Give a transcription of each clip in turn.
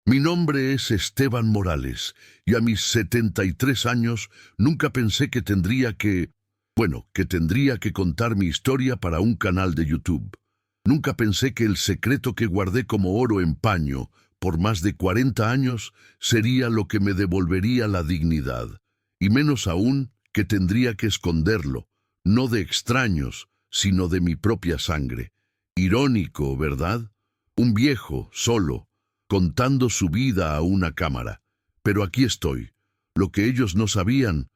Mi nombre es Esteban Morales y a mis 73 años nunca pensé que tendría que contar mi historia para un canal de YouTube. Nunca pensé que el secreto que guardé como oro en paño por más de 40 años sería lo que me devolvería la dignidad, y menos aún que tendría que esconderlo, no de extraños, sino de mi propia sangre. Irónico, ¿verdad? Un viejo, solo, contando su vida a una cámara. Pero aquí estoy. Lo que ellos no sabían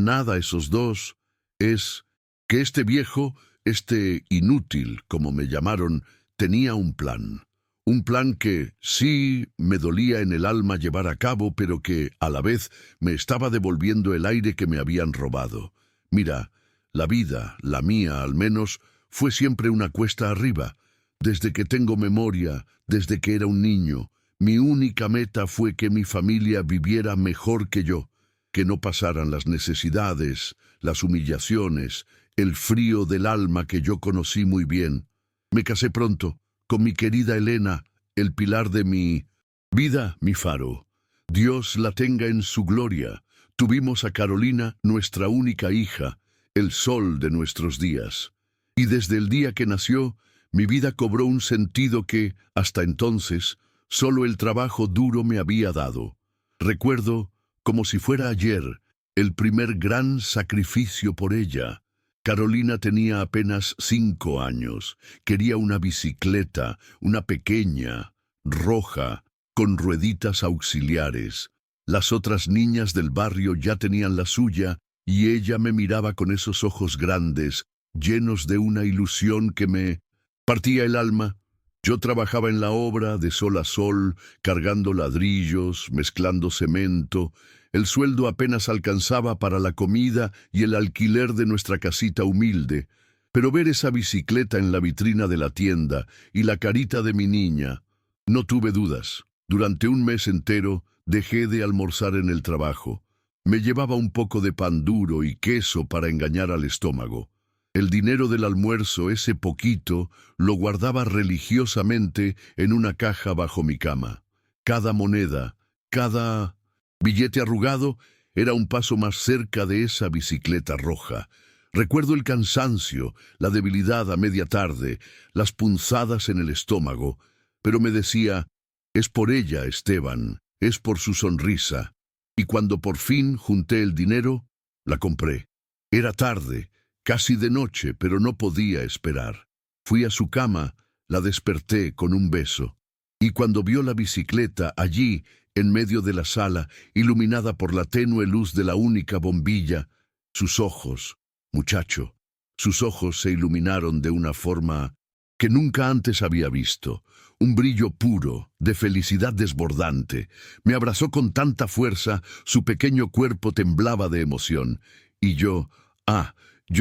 nada esos dos, es que este viejo, este inútil, como me llamaron, tenía un plan. Un plan que sí me dolía en el alma llevar a cabo, pero que, a la vez, me estaba devolviendo el aire que me habían robado. Mira, la vida, la mía al menos, fue siempre una cuesta arriba. Desde que tengo memoria, desde que era un niño, mi única meta fue que mi familia viviera mejor que yo, que no pasaran las necesidades, las humillaciones, el frío del alma que yo conocí muy bien. Me casé pronto, con mi querida Elena, el pilar de mi vida, mi faro. Dios la tenga en su gloria. Tuvimos a Carolina, nuestra única hija, el sol de nuestros días. Y desde el día que nació, mi vida cobró un sentido que, hasta entonces, solo el trabajo duro me había dado. Recuerdo, como si fuera ayer, el primer gran sacrificio por ella. Carolina tenía apenas 5 años. Quería una bicicleta, una pequeña, roja, con rueditas auxiliares. Las otras niñas del barrio ya tenían la suya, y ella me miraba con esos ojos grandes, llenos de una ilusión que me partía el alma. Yo trabajaba en la obra de sol a sol, cargando ladrillos, mezclando cemento. El sueldo apenas alcanzaba para la comida y el alquiler de nuestra casita humilde. Pero ver esa bicicleta en la vitrina de la tienda y la carita de mi niña, no tuve dudas. Durante un mes entero dejé de almorzar en el trabajo. Me llevaba un poco de pan duro y queso para engañar al estómago. El dinero del almuerzo, ese poquito, lo guardaba religiosamente en una caja bajo mi cama. Cada moneda, cada billete arrugado era un paso más cerca de esa bicicleta roja. Recuerdo el cansancio, la debilidad a media tarde, las punzadas en el estómago, pero me decía, es por ella, Esteban, es por su sonrisa. Y cuando por fin junté el dinero, la compré. Era tarde, casi de noche, pero no podía esperar. Fui a su cama, la desperté con un beso. Y cuando vio la bicicleta allí, en medio de la sala, iluminada por la tenue luz de la única bombilla, sus ojos, muchacho, sus ojos se iluminaron de una forma que nunca antes había visto. Un brillo puro, de felicidad desbordante. Me abrazó con tanta fuerza, su pequeño cuerpo temblaba de emoción. Y yo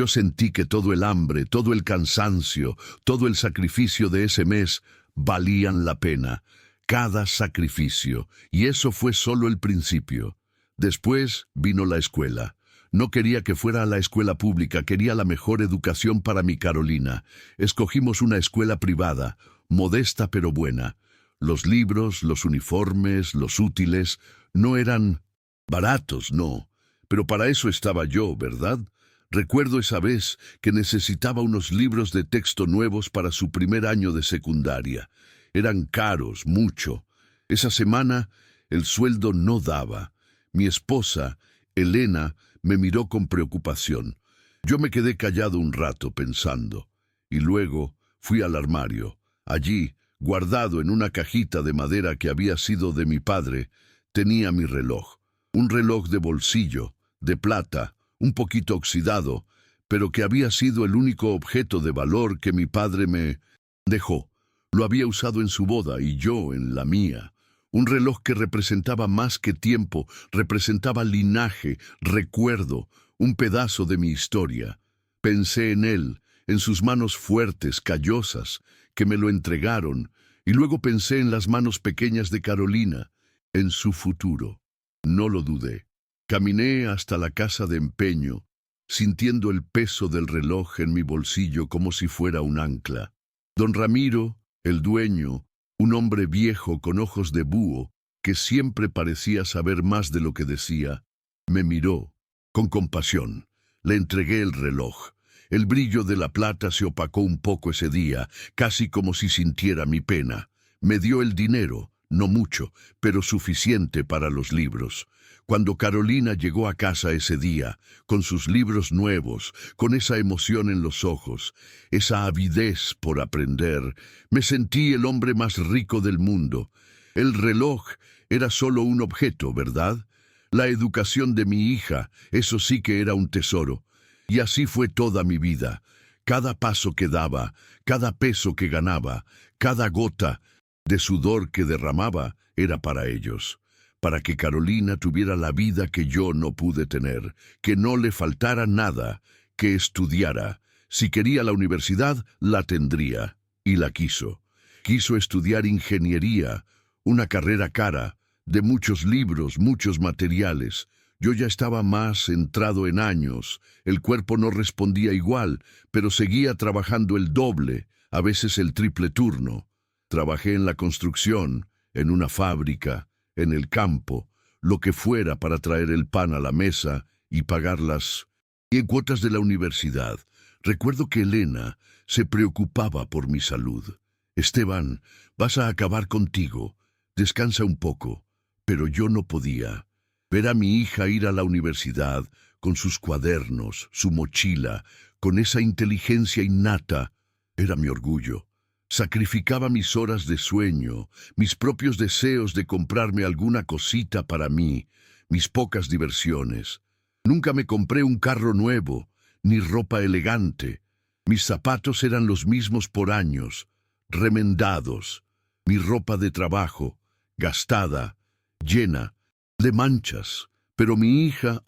sentí que todo el hambre, todo el cansancio, todo el sacrificio de ese mes valían la pena. Cada sacrificio. Y eso fue solo el principio. Después vino la escuela. No quería que fuera a la escuela pública, quería la mejor educación para mi Carolina. Escogimos una escuela privada, modesta pero buena. Los libros, los uniformes, los útiles, no eran baratos, no. Pero para eso estaba yo, ¿verdad? Recuerdo esa vez que necesitaba unos libros de texto nuevos para su primer año de secundaria. Eran caros, mucho. Esa semana el sueldo no daba. Mi esposa, Elena, me miró con preocupación. Yo me quedé callado un rato pensando, y luego fui al armario. Allí, guardado en una cajita de madera que había sido de mi padre, tenía mi reloj. Un reloj de bolsillo, de plata, un poquito oxidado, pero que había sido el único objeto de valor que mi padre me dejó. Lo había usado en su boda y yo en la mía. Un reloj que representaba más que tiempo, representaba linaje, recuerdo, un pedazo de mi historia. Pensé en él, en sus manos fuertes, callosas, que me lo entregaron, y luego pensé en las manos pequeñas de Carolina, en su futuro. No lo dudé. Caminé hasta la casa de empeño, sintiendo el peso del reloj en mi bolsillo como si fuera un ancla. Don Ramiro, el dueño, un hombre viejo con ojos de búho, que siempre parecía saber más de lo que decía, me miró con compasión. Le entregué el reloj. El brillo de la plata se opacó un poco ese día, casi como si sintiera mi pena. Me dio el dinero, no mucho, pero suficiente para los libros. Cuando Carolina llegó a casa ese día, con sus libros nuevos, con esa emoción en los ojos, esa avidez por aprender, me sentí el hombre más rico del mundo. El reloj era solo un objeto, ¿verdad? La educación de mi hija, eso sí que era un tesoro. Y así fue toda mi vida. Cada paso que daba, cada peso que ganaba, cada gota de sudor que derramaba, era para ellos. Para que Carolina tuviera la vida que yo no pude tener, que no le faltara nada, que estudiara. Si quería la universidad, la tendría. Y la quiso. Quiso estudiar ingeniería, una carrera cara, de muchos libros, muchos materiales. Yo ya estaba más entrado en años, el cuerpo no respondía igual, pero seguía trabajando el doble, a veces el triple turno. Trabajé en la construcción, en una fábrica, en el campo, lo que fuera para traer el pan a la mesa y pagarlas. Y en cuotas de la universidad, recuerdo que Elena se preocupaba por mi salud. Esteban, vas a acabar contigo, descansa un poco. Pero yo no podía. Ver a mi hija ir a la universidad, con sus cuadernos, su mochila, con esa inteligencia innata, era mi orgullo. Sacrificaba mis horas de sueño, mis propios deseos de comprarme alguna cosita para mí, mis pocas diversiones. Nunca me compré un carro nuevo, ni ropa elegante. Mis zapatos eran los mismos por años, remendados. Mi ropa de trabajo, gastada, llena de manchas. Pero mi hija,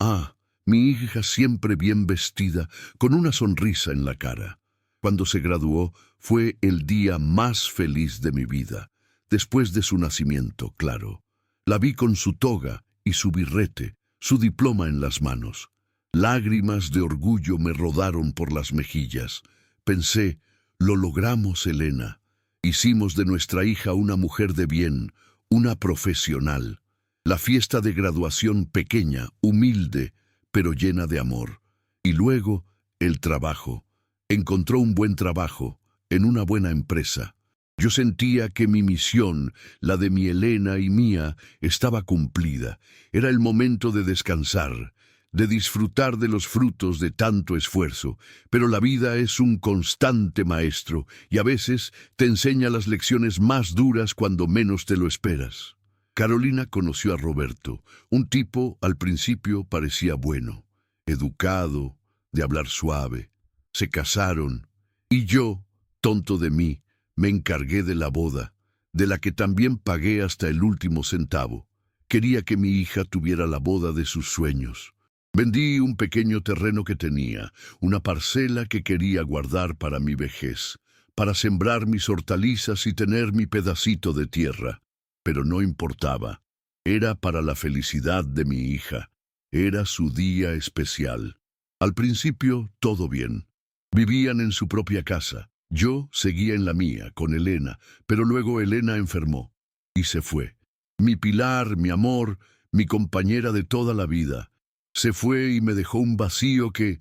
mi hija siempre bien vestida, con una sonrisa en la cara. Cuando se graduó, fue el día más feliz de mi vida. Después de su nacimiento, claro. La vi con su toga y su birrete, su diploma en las manos. Lágrimas de orgullo me rodaron por las mejillas. Pensé, lo logramos, Elena. Hicimos de nuestra hija una mujer de bien, una profesional. La fiesta de graduación pequeña, humilde, pero llena de amor. Y luego, el trabajo. Encontró un buen trabajo, en una buena empresa. Yo sentía que mi misión, la de mi Elena y mía, estaba cumplida. Era el momento de descansar, de disfrutar de los frutos de tanto esfuerzo. Pero la vida es un constante maestro y a veces te enseña las lecciones más duras cuando menos te lo esperas. Carolina conoció a Roberto, un tipo al principio parecía bueno, educado, de hablar suave. Se casaron y yo, tonto de mí, me encargué de la boda, de la que también pagué hasta el último centavo. Quería que mi hija tuviera la boda de sus sueños. Vendí un pequeño terreno que tenía, una parcela que quería guardar para mi vejez, para sembrar mis hortalizas y tener mi pedacito de tierra. Pero no importaba. Era para la felicidad de mi hija. Era su día especial. Al principio, todo bien. Vivían en su propia casa. Yo seguía en la mía, con Elena, pero luego Elena enfermó y se fue. Mi pilar, mi amor, mi compañera de toda la vida. Se fue y me dejó un vacío que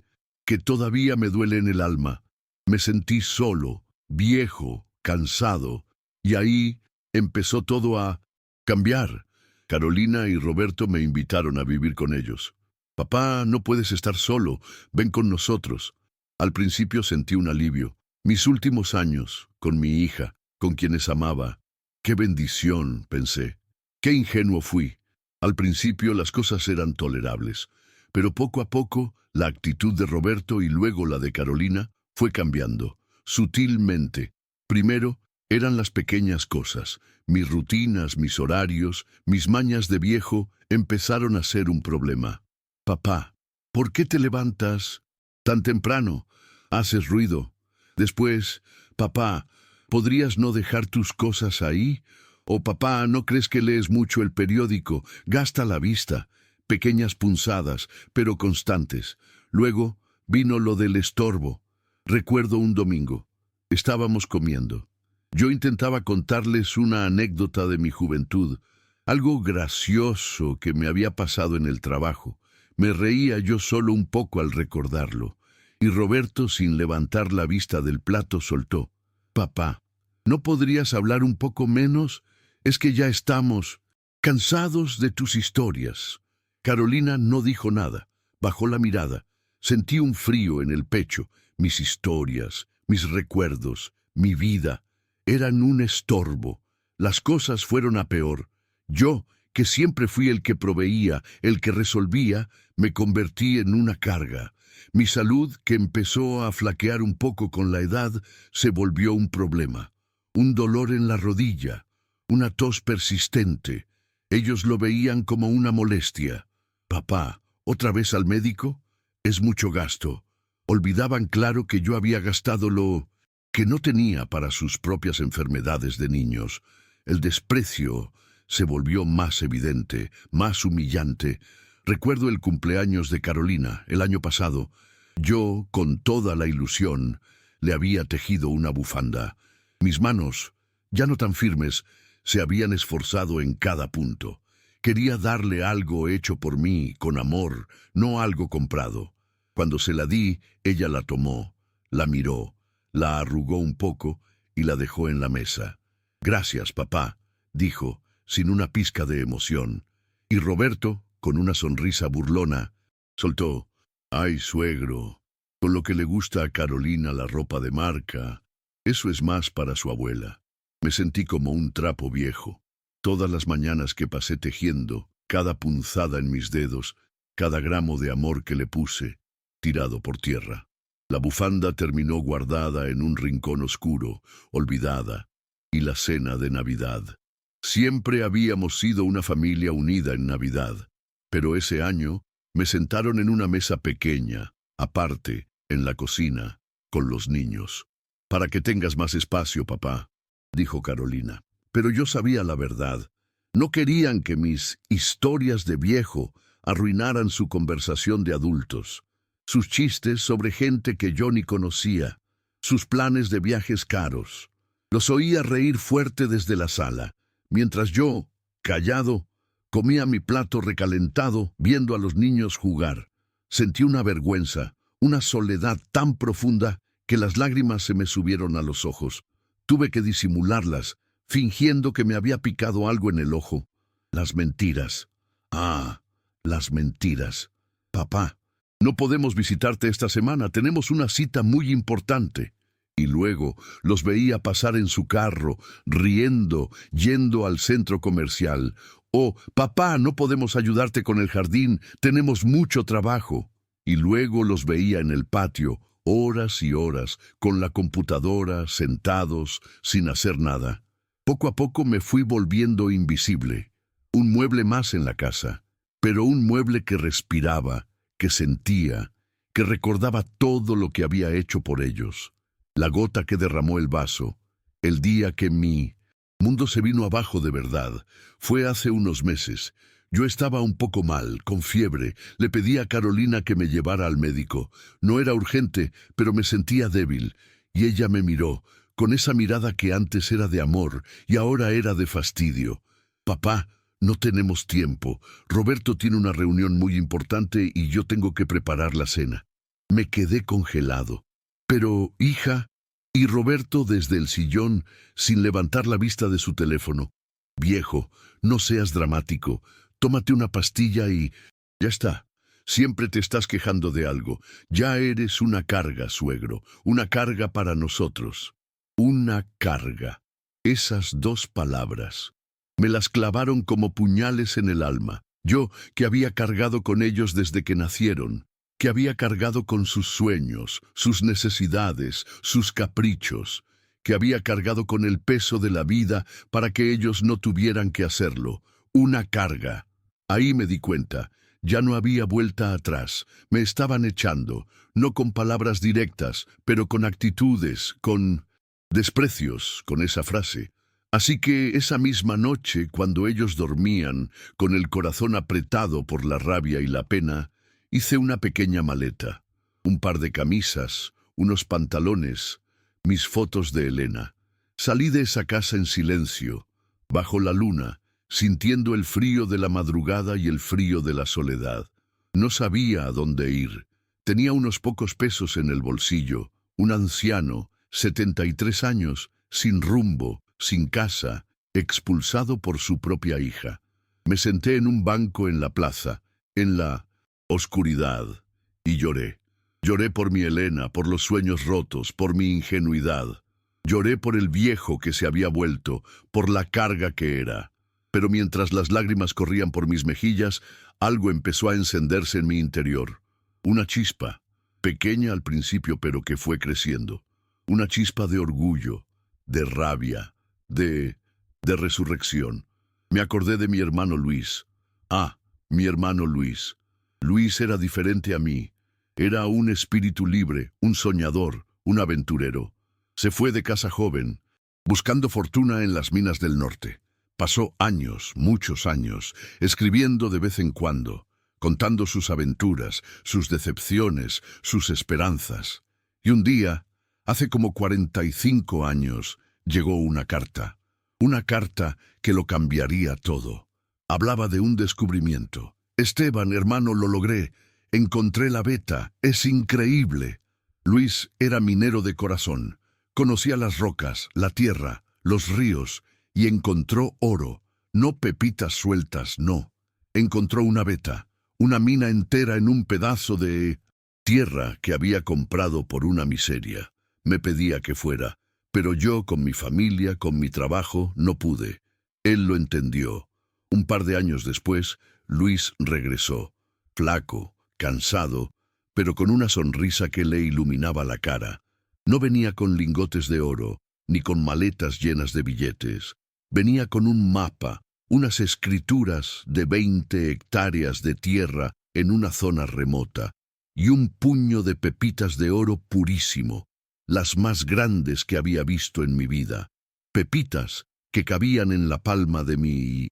todavía me duele en el alma. Me sentí solo, viejo, cansado, y ahí empezó todo a cambiar. Carolina y Roberto me invitaron a vivir con ellos. Papá, no puedes estar solo, ven con nosotros. Al principio sentí un alivio. Mis últimos años, con mi hija, con quienes amaba. ¡Qué bendición!, pensé. ¡Qué ingenuo fui! Al principio las cosas eran tolerables, pero poco a poco la actitud de Roberto y luego la de Carolina fue cambiando, sutilmente. Primero, eran las pequeñas cosas. Mis rutinas, mis horarios, mis mañas de viejo empezaron a ser un problema. Papá, ¿por qué te levantas tan temprano? Haces ruido. Después, papá, ¿podrías no dejar tus cosas ahí? O papá, ¿no crees que lees mucho el periódico? Gasta la vista. Pequeñas punzadas, pero constantes. Luego vino lo del estorbo. Recuerdo un domingo. Estábamos comiendo. Yo intentaba contarles una anécdota de mi juventud, algo gracioso que me había pasado en el trabajo. Me reía yo solo un poco al recordarlo, y Roberto, sin levantar la vista del plato, soltó: «Papá, ¿no podrías hablar un poco menos? Es que ya estamos cansados de tus historias». Carolina no dijo nada, bajó la mirada. Sentí un frío en el pecho. Mis historias, mis recuerdos, mi vida, eran un estorbo. Las cosas fueron a peor. Yo, que siempre fui el que proveía, el que resolvía, me convertí en una carga. Mi salud, que empezó a flaquear un poco con la edad, se volvió un problema. Un dolor en la rodilla, una tos persistente. Ellos lo veían como una molestia. «Papá, ¿otra vez al médico? Es mucho gasto». Olvidaban claro que yo había gastado lo que no tenía para sus propias enfermedades de niños. El desprecio se volvió más evidente, más humillante. Recuerdo el cumpleaños de Carolina, el año pasado. Yo, con toda la ilusión, le había tejido una bufanda. Mis manos, ya no tan firmes, se habían esforzado en cada punto. Quería darle algo hecho por mí, con amor, no algo comprado. Cuando se la di, ella la tomó, la miró, la arrugó un poco y la dejó en la mesa. «Gracias, papá», dijo, sin una pizca de emoción. Y Roberto, con una sonrisa burlona, soltó: «Ay, suegro, con lo que le gusta a Carolina la ropa de marca, eso es más para su abuela». Me sentí como un trapo viejo. Todas las mañanas que pasé tejiendo, cada punzada en mis dedos, cada gramo de amor que le puse, tirado por tierra. La bufanda terminó guardada en un rincón oscuro, olvidada, y la cena de Navidad. Siempre habíamos sido una familia unida en Navidad, pero ese año me sentaron en una mesa pequeña, aparte, en la cocina, con los niños. «Para que tengas más espacio, papá», dijo Carolina. Pero yo sabía la verdad. No querían que mis historias de viejo arruinaran su conversación de adultos. Sus chistes sobre gente que yo ni conocía, sus planes de viajes caros. Los oía reír fuerte desde la sala, mientras yo, callado, comía mi plato recalentado viendo a los niños jugar. Sentí una vergüenza, una soledad tan profunda que las lágrimas se me subieron a los ojos. Tuve que disimularlas, fingiendo que me había picado algo en el ojo. Las mentiras. Ah, las mentiras. «Papá, no podemos visitarte esta semana, tenemos una cita muy importante». Y luego los veía pasar en su carro, riendo, yendo al centro comercial. «Oh, papá, no podemos ayudarte con el jardín, tenemos mucho trabajo». Y luego los veía en el patio, horas y horas, con la computadora, sentados, sin hacer nada. Poco a poco me fui volviendo invisible. Un mueble más en la casa, pero un mueble que respiraba, que sentía, que recordaba todo lo que había hecho por ellos. La gota que derramó el vaso, el día que mi mundo se vino abajo de verdad, fue hace unos meses. Yo estaba un poco mal, con fiebre. Le pedí a Carolina que me llevara al médico. No era urgente, pero me sentía débil. Y ella me miró, con esa mirada que antes era de amor y ahora era de fastidio. «Papá, no tenemos tiempo. Roberto tiene una reunión muy importante y yo tengo que preparar la cena». Me quedé congelado. «Pero, hija», y Roberto desde el sillón, sin levantar la vista de su teléfono: «Viejo, no seas dramático. Tómate una pastilla y ya está. Siempre te estás quejando de algo. Ya eres una carga, suegro, una carga para nosotros». Una carga. Esas dos palabras me las clavaron como puñales en el alma. Yo, que había cargado con ellos desde que nacieron, que había cargado con sus sueños, sus necesidades, sus caprichos, que había cargado con el peso de la vida para que ellos no tuvieran que hacerlo. Una carga. Ahí me di cuenta. Ya no había vuelta atrás. Me estaban echando, no con palabras directas, pero con actitudes, con desprecios, con esa frase. Así que esa misma noche, cuando ellos dormían, con el corazón apretado por la rabia y la pena, hice una pequeña maleta, un par de camisas, unos pantalones, mis fotos de Elena. Salí de esa casa en silencio, bajo la luna, sintiendo el frío de la madrugada y el frío de la soledad. No sabía a dónde ir. Tenía unos pocos pesos en el bolsillo, un anciano, 73 años, sin rumbo, sin casa, expulsado por su propia hija. Me senté en un banco en la plaza, en la oscuridad, y lloré. Lloré por mi Elena, por los sueños rotos, por mi ingenuidad. Lloré por el viejo que se había vuelto, por la carga que era. Pero mientras las lágrimas corrían por mis mejillas, algo empezó a encenderse en mi interior. Una chispa, pequeña al principio pero que fue creciendo. Una chispa de orgullo, de rabia, de resurrección. Me acordé de mi hermano Luis. Mi hermano Luis. Luis era diferente a mí. Era un espíritu libre, un soñador, un aventurero. Se fue de casa joven, buscando fortuna en las minas del norte. Pasó años, muchos años, escribiendo de vez en cuando, contando sus aventuras, sus decepciones, sus esperanzas. Y un día, hace como 45 años, llegó una carta que lo cambiaría todo. Hablaba de un descubrimiento. Esteban, hermano, lo logré. Encontré la veta. Es increíble. Luis era minero de corazón. Conocía las rocas, la tierra, los ríos, y encontró oro. No pepitas sueltas, no. Encontró una veta, una mina entera en un pedazo de tierra que había comprado por una miseria. Me pedía que fuera, pero yo, con mi familia, con mi trabajo, no pude. Él lo entendió. Un par de años después, Luis regresó, flaco, cansado, pero con una sonrisa que le iluminaba la cara. No venía con lingotes de oro, ni con maletas llenas de billetes. Venía con un mapa, unas escrituras de 20 hectáreas de tierra en una zona remota, y un puño de pepitas de oro purísimo, las más grandes que había visto en mi vida. Pepitas que cabían en la palma de mi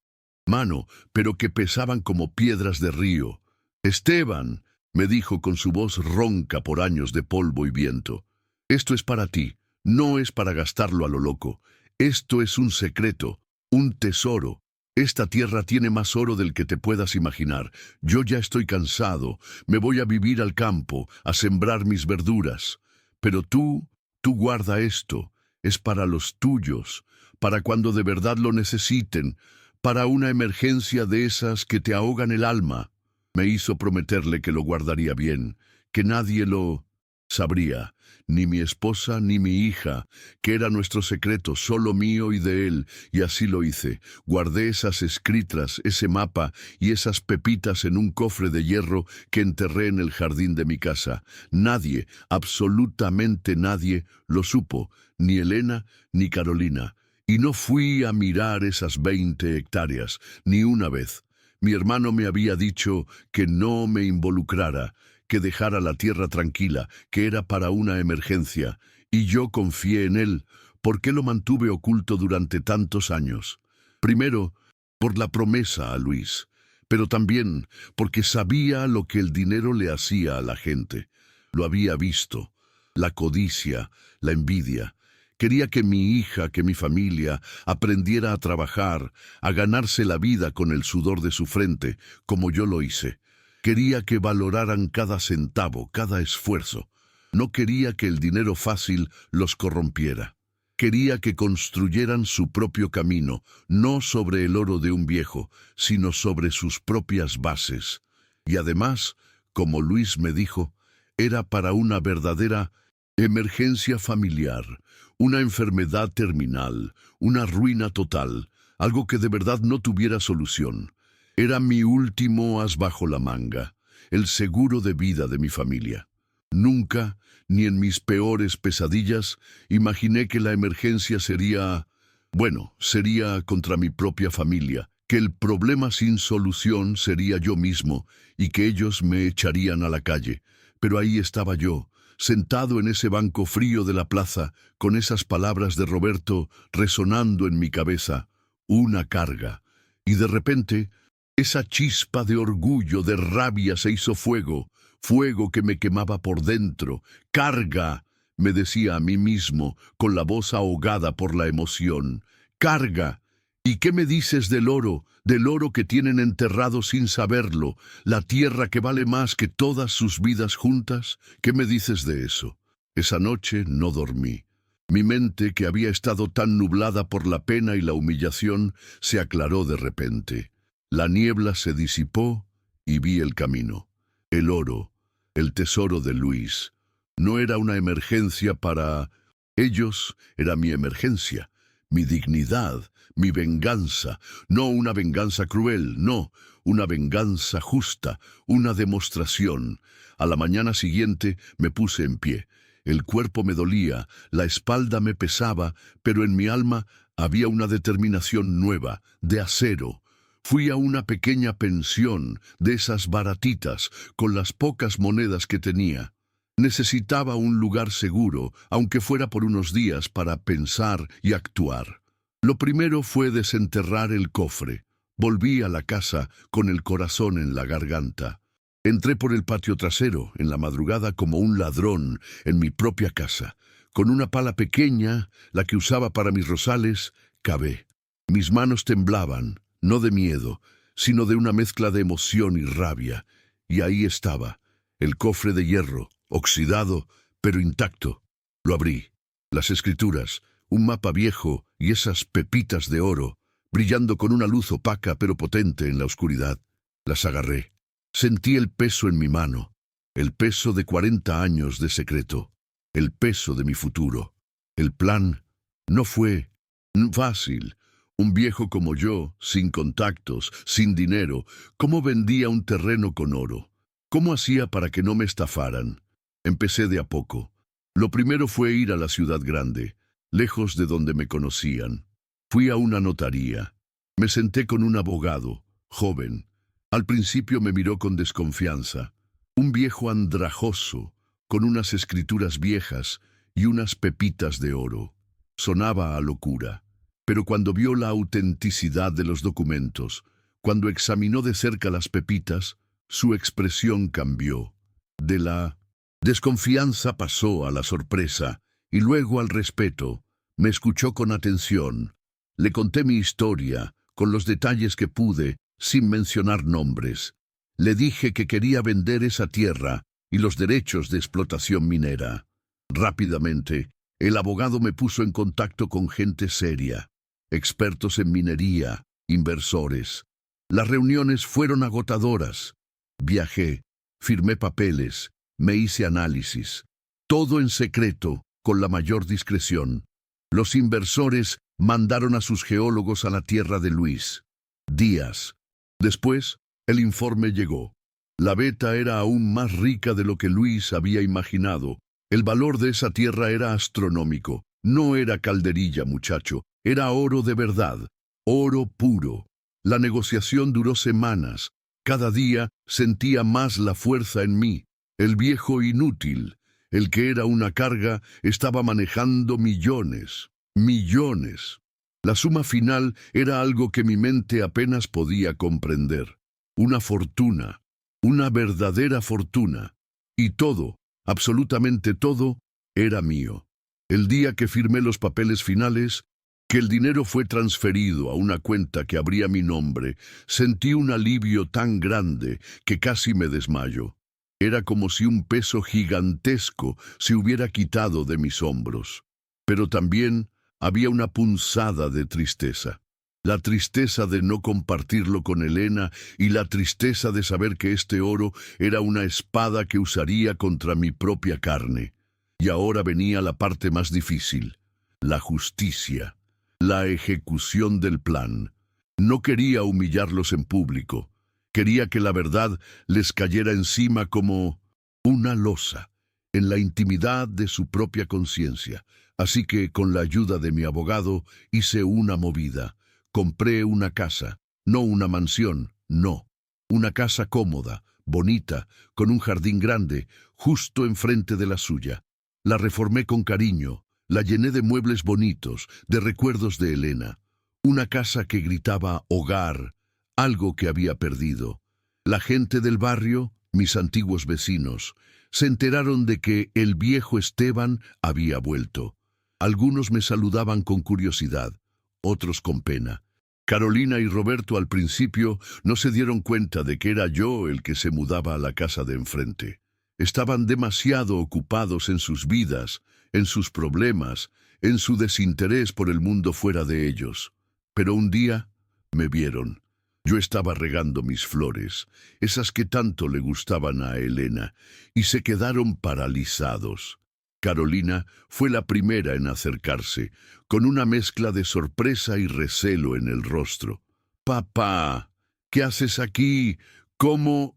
mano, pero que pesaban como piedras de río. «Esteban», me dijo con su voz ronca por años de polvo y viento, «esto es para ti, no es para gastarlo a lo loco. Esto es un secreto, un tesoro. Esta tierra tiene más oro del que te puedas imaginar. Yo ya estoy cansado, me voy a vivir al campo, a sembrar mis verduras. Pero tú guarda esto, es para los tuyos, para cuando de verdad lo necesiten, para una emergencia de esas que te ahogan el alma». Me hizo prometerle que lo guardaría bien, que nadie lo sabría, ni mi esposa ni mi hija, que era nuestro secreto, solo mío y de él, y así lo hice. Guardé esas escritas, ese mapa y esas pepitas en un cofre de hierro que enterré en el jardín de mi casa. Nadie, absolutamente nadie, lo supo, ni Elena ni Carolina. Y no fui a mirar esas 20 hectáreas, ni una vez. Mi hermano me había dicho que no me involucrara, que dejara la tierra tranquila, que era para una emergencia, y yo confié en él. ¿Por qué lo mantuve oculto durante tantos años? Primero, por la promesa a Luis, pero también porque sabía lo que el dinero le hacía a la gente. Lo había visto, la codicia, la envidia. Quería que mi hija, que mi familia, aprendiera a trabajar, a ganarse la vida con el sudor de su frente, como yo lo hice. Quería que valoraran cada centavo, cada esfuerzo. No quería que el dinero fácil los corrompiera. Quería que construyeran su propio camino, no sobre el oro de un viejo, sino sobre sus propias bases. Y además, como Luis me dijo, era para una verdadera emergencia familiar, una enfermedad terminal, una ruina total, algo que de verdad no tuviera solución. Era mi último as bajo la manga, el seguro de vida de mi familia. Nunca, ni en mis peores pesadillas, imaginé que la emergencia sería contra mi propia familia, que el problema sin solución sería yo mismo y que ellos me echarían a la calle. Pero ahí estaba yo, sentado en ese banco frío de la plaza, con esas palabras de Roberto resonando en mi cabeza, una carga. Y de repente, esa chispa de orgullo, de rabia se hizo fuego, fuego que me quemaba por dentro. ¡Carga! me decía a mí mismo, con la voz ahogada por la emoción. ¡Carga! ¿Y qué me dices del oro que tienen enterrado sin saberlo, la tierra que vale más que todas sus vidas juntas? ¿Qué me dices de eso? Esa noche no dormí. Mi mente, que había estado tan nublada por la pena y la humillación, se aclaró de repente. La niebla se disipó y vi el camino. El oro, el tesoro de Luis. No era una emergencia para ellos, era mi emergencia, mi dignidad, mi venganza. No una venganza cruel, no, una venganza justa, una demostración. A la mañana siguiente me puse en pie. El cuerpo me dolía, la espalda me pesaba, pero en mi alma había una determinación nueva, de acero. Fui a una pequeña pensión, de esas baratitas, con las pocas monedas que tenía. Necesitaba un lugar seguro, aunque fuera por unos días, para pensar y actuar. Lo primero fue desenterrar el cofre. Volví a la casa con el corazón en la garganta. Entré por el patio trasero, en la madrugada, como un ladrón, en mi propia casa. Con una pala pequeña, la que usaba para mis rosales, cavé. Mis manos temblaban, no de miedo, sino de una mezcla de emoción y rabia. Y ahí estaba, el cofre de hierro, oxidado, pero intacto. Lo abrí. Las escrituras, un mapa viejo y esas pepitas de oro, brillando con una luz opaca pero potente en la oscuridad. Las agarré. Sentí el peso en mi mano, el peso de 40 años de secreto, el peso de mi futuro. El plan no fue fácil. Un viejo como yo, sin contactos, sin dinero, ¿cómo vendía un terreno con oro? ¿Cómo hacía para que no me estafaran? Empecé de a poco. Lo primero fue ir a la ciudad grande, lejos de donde me conocían. Fui a una notaría. Me senté con un abogado, joven. Al principio me miró con desconfianza. Un viejo andrajoso, con unas escrituras viejas y unas pepitas de oro. Sonaba a locura. Pero cuando vio la autenticidad de los documentos, cuando examinó de cerca las pepitas, su expresión cambió. De la desconfianza pasó a la sorpresa y luego al respeto. Me escuchó con atención. Le conté mi historia, con los detalles que pude, sin mencionar nombres. Le dije que quería vender esa tierra y los derechos de explotación minera. Rápidamente, el abogado me puso en contacto con gente seria, expertos en minería, inversores. Las reuniones fueron agotadoras. Viajé, firmé papeles, me hice análisis. Todo en secreto, con la mayor discreción. Los inversores mandaron a sus geólogos a la tierra de Luis. Días después, el informe llegó. La veta era aún más rica de lo que Luis había imaginado. El valor de esa tierra era astronómico. No era calderilla, muchacho. Era oro de verdad. Oro puro. La negociación duró semanas. Cada día sentía más la fuerza en mí. El viejo inútil, el que era una carga, estaba manejando millones. Millones. La suma final era algo que mi mente apenas podía comprender. Una fortuna, una verdadera fortuna. Y todo, absolutamente todo, era mío. El día que firmé los papeles finales, que el dinero fue transferido a una cuenta que abría mi nombre, sentí un alivio tan grande que casi me desmayo. Era como si un peso gigantesco se hubiera quitado de mis hombros. Pero también había una punzada de tristeza. La tristeza de no compartirlo con Elena y la tristeza de saber que este oro era una espada que usaría contra mi propia carne. Y ahora venía la parte más difícil, la justicia, la ejecución del plan. No quería humillarlos en público. Quería que la verdad les cayera encima como una losa, en la intimidad de su propia conciencia. Así que, con la ayuda de mi abogado, hice una movida. Compré una casa, no una mansión, no. Una casa cómoda, bonita, con un jardín grande, justo enfrente de la suya. La reformé con cariño, la llené de muebles bonitos, de recuerdos de Elena. Una casa que gritaba hogar, algo que había perdido. La gente del barrio, mis antiguos vecinos, se enteraron de que el viejo Esteban había vuelto. Algunos me saludaban con curiosidad, otros con pena. Carolina y Roberto al principio no se dieron cuenta de que era yo el que se mudaba a la casa de enfrente. Estaban demasiado ocupados en sus vidas, en sus problemas, en su desinterés por el mundo fuera de ellos. Pero un día me vieron. Yo estaba regando mis flores, esas que tanto le gustaban a Elena, y se quedaron paralizados. Carolina fue la primera en acercarse, con una mezcla de sorpresa y recelo en el rostro. «Papá, ¿qué haces aquí? ¿Cómo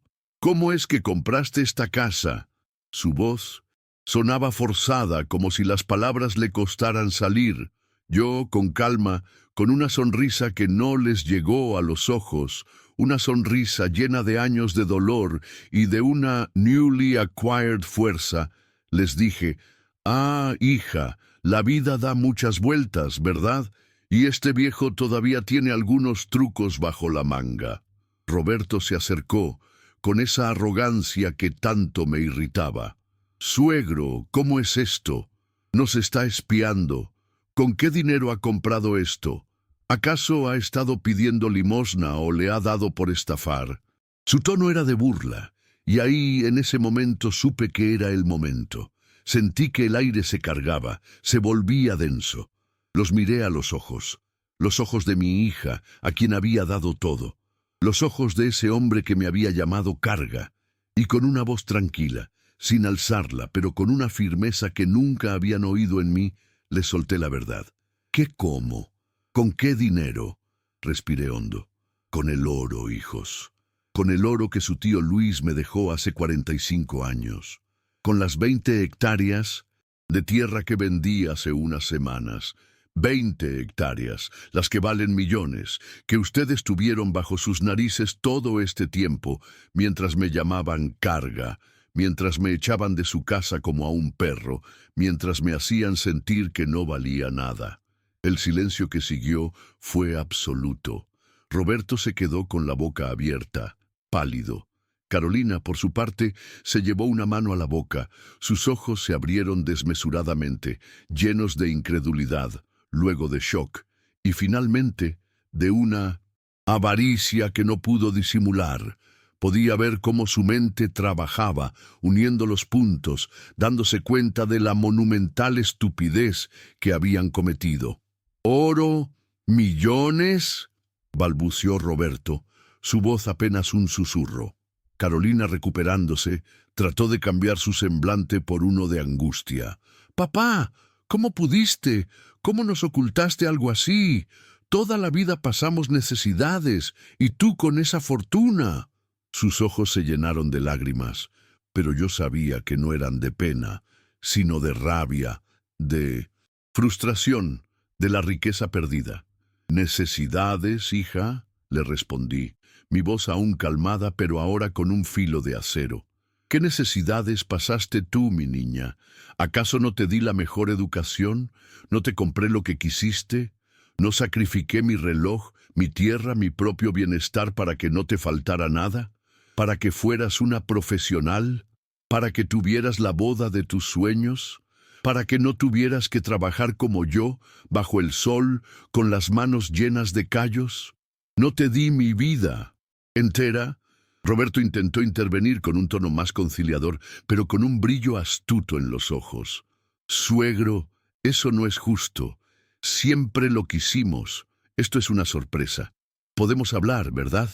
es que compraste esta casa?» Su voz sonaba forzada, como si las palabras le costaran salir. Yo, con calma, con una sonrisa que no les llegó a los ojos, una sonrisa llena de años de dolor y de una newly acquired fuerza, les dije: «Ah, hija, la vida da muchas vueltas, ¿verdad? Y este viejo todavía tiene algunos trucos bajo la manga». Roberto se acercó, con esa arrogancia que tanto me irritaba. «Suegro, ¿cómo es esto? Nos está espiando. ¿Con qué dinero ha comprado esto? ¿Acaso ha estado pidiendo limosna o le ha dado por estafar?» Su tono era de burla, y ahí en ese momento supe que era el momento. Sentí que el aire se cargaba, se volvía denso. Los miré a los ojos de mi hija, a quien había dado todo, los ojos de ese hombre que me había llamado carga, y con una voz tranquila, sin alzarla, pero con una firmeza que nunca habían oído en mí, le solté la verdad. «¿Qué cómo? ¿Con qué dinero?» Respiré hondo. «Con el oro, hijos. Con el oro que su tío Luis me dejó hace 45 años. Con las 20 hectáreas de tierra que vendí hace unas semanas. 20 hectáreas, las que valen millones, que ustedes tuvieron bajo sus narices todo este tiempo, mientras me llamaban carga, mientras me echaban de su casa como a un perro, mientras me hacían sentir que no valía nada». El silencio que siguió fue absoluto. Roberto se quedó con la boca abierta, pálido. Carolina, por su parte, se llevó una mano a la boca. Sus ojos se abrieron desmesuradamente, llenos de incredulidad, luego de shock, y finalmente de una avaricia que no pudo disimular. Podía ver cómo su mente trabajaba, uniendo los puntos, dándose cuenta de la monumental estupidez que habían cometido. «¿Oro? ¿Millones?», balbuceó Roberto, su voz apenas un susurro. Carolina, recuperándose, trató de cambiar su semblante por uno de angustia. «Papá, ¿cómo pudiste? ¿Cómo nos ocultaste algo así? Toda la vida pasamos necesidades, y tú con esa fortuna». Sus ojos se llenaron de lágrimas, pero yo sabía que no eran de pena, sino de rabia, de frustración, de la riqueza perdida. «¿Necesidades, hija?», le respondí, mi voz aún calmada, pero ahora con un filo de acero. «¿Qué necesidades pasaste tú, mi niña? ¿Acaso no te di la mejor educación? ¿No te compré lo que quisiste? ¿No sacrifiqué mi reloj, mi tierra, mi propio bienestar para que no te faltara nada? ¿Para que fueras una profesional? ¿Para que tuvieras la boda de tus sueños? ¿Para que no tuvieras que trabajar como yo, bajo el sol, con las manos llenas de callos? ¿No te di mi vida entera?» Roberto intentó intervenir con un tono más conciliador, pero con un brillo astuto en los ojos. «Suegro, eso no es justo. Siempre lo quisimos. Esto es una sorpresa. Podemos hablar, ¿verdad?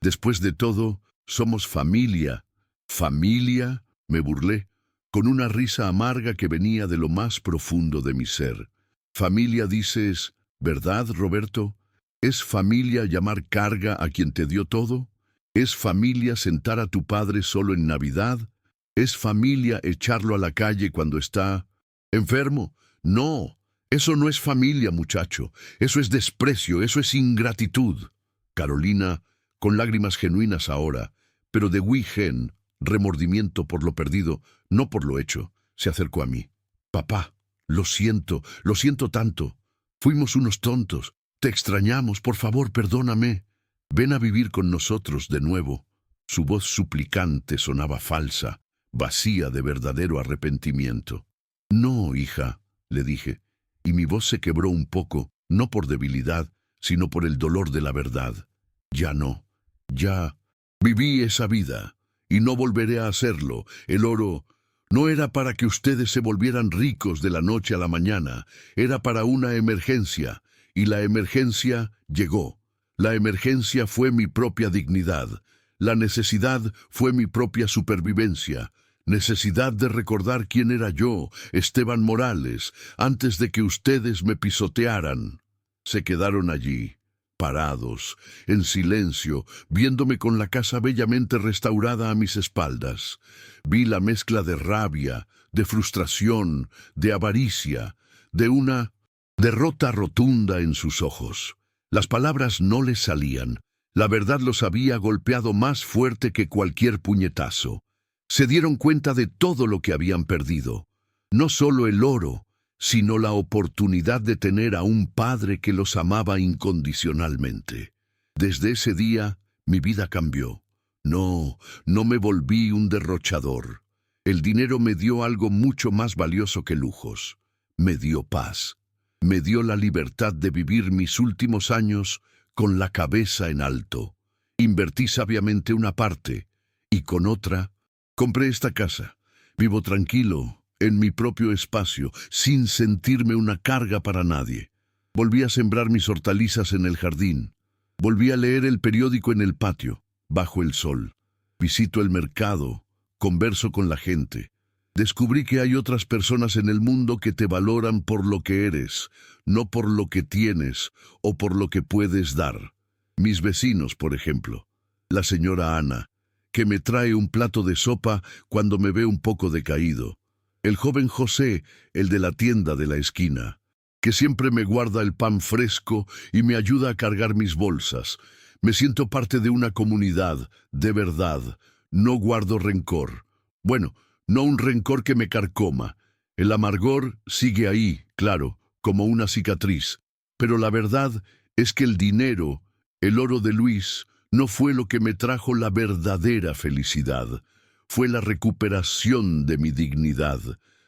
Después de todo, somos familia». «¿Familia?», me burlé, con una risa amarga que venía de lo más profundo de mi ser. «Familia dices, ¿verdad, Roberto? ¿Es familia llamar carga a quien te dio todo? ¿Es familia sentar a tu padre solo en Navidad? ¿Es familia echarlo a la calle cuando está enfermo? No, eso no es familia, muchacho. Eso es desprecio, eso es ingratitud». Carolina, con lágrimas genuinas ahora, pero de Gen, remordimiento por lo perdido, no por lo hecho, se acercó a mí. «Papá, lo siento tanto. Fuimos unos tontos. Te extrañamos, por favor, perdóname. Ven a vivir con nosotros de nuevo». Su voz suplicante sonaba falsa, vacía de verdadero arrepentimiento. No, hija, le dije, y mi voz se quebró un poco, no por debilidad, sino por el dolor de la verdad. Ya no, ya viví esa vida, y no volveré a hacerlo. El oro no era para que ustedes se volvieran ricos de la noche a la mañana, era para una emergencia, y la emergencia llegó. La emergencia fue mi propia dignidad. La necesidad fue mi propia supervivencia. Necesidad de recordar quién era yo, Esteban Morales, antes de que ustedes me pisotearan. Se quedaron allí, parados, en silencio, viéndome con la casa bellamente restaurada a mis espaldas. Vi la mezcla de rabia, de frustración, de avaricia, de una derrota rotunda en sus ojos. Las palabras no les salían. La verdad los había golpeado más fuerte que cualquier puñetazo. Se dieron cuenta de todo lo que habían perdido. No solo el oro, sino la oportunidad de tener a un padre que los amaba incondicionalmente. Desde ese día, mi vida cambió. No me volví un derrochador. El dinero me dio algo mucho más valioso que lujos. Me dio paz. Me dio la libertad de vivir mis últimos años con la cabeza en alto. Invertí sabiamente una parte, y con otra, compré esta casa. Vivo tranquilo, en mi propio espacio, sin sentirme una carga para nadie. Volví a sembrar mis hortalizas en el jardín. Volví a leer el periódico en el patio, bajo el sol. Visito el mercado, converso con la gente. Descubrí que hay otras personas en el mundo que te valoran por lo que eres, no por lo que tienes o por lo que puedes dar. Mis vecinos, por ejemplo. La señora Ana, que me trae un plato de sopa cuando me ve un poco decaído. El joven José, el de la tienda de la esquina, que siempre me guarda el pan fresco y me ayuda a cargar mis bolsas. Me siento parte de una comunidad, de verdad. No guardo rencor. Bueno, no un rencor que me carcoma. El amargor sigue ahí, claro, como una cicatriz. Pero la verdad es que el dinero, el oro de Luis, no fue lo que me trajo la verdadera felicidad. Fue la recuperación de mi dignidad,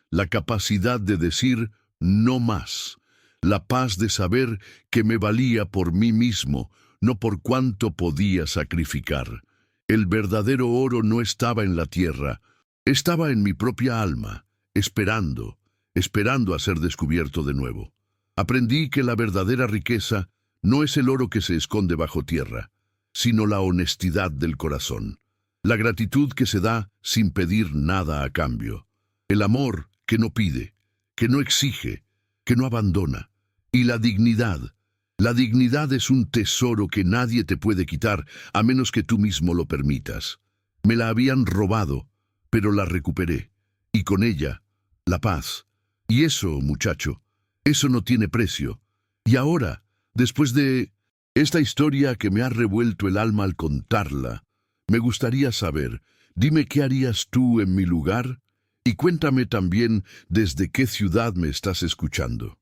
la capacidad de decir no más, la paz de saber que me valía por mí mismo, no por cuánto podía sacrificar. El verdadero oro no estaba en la tierra, estaba en mi propia alma, esperando a ser descubierto de nuevo. Aprendí que la verdadera riqueza no es el oro que se esconde bajo tierra, sino la honestidad del corazón. La gratitud que se da sin pedir nada a cambio. El amor que no pide, que no exige, que no abandona. Y la dignidad. La dignidad es un tesoro que nadie te puede quitar a menos que tú mismo lo permitas. Me la habían robado, pero la recuperé. Y con ella, la paz. Y eso, muchacho, eso no tiene precio. Y ahora, después de esta historia que me ha revuelto el alma al contarla, me gustaría saber, dime qué harías tú en mi lugar y cuéntame también desde qué ciudad me estás escuchando.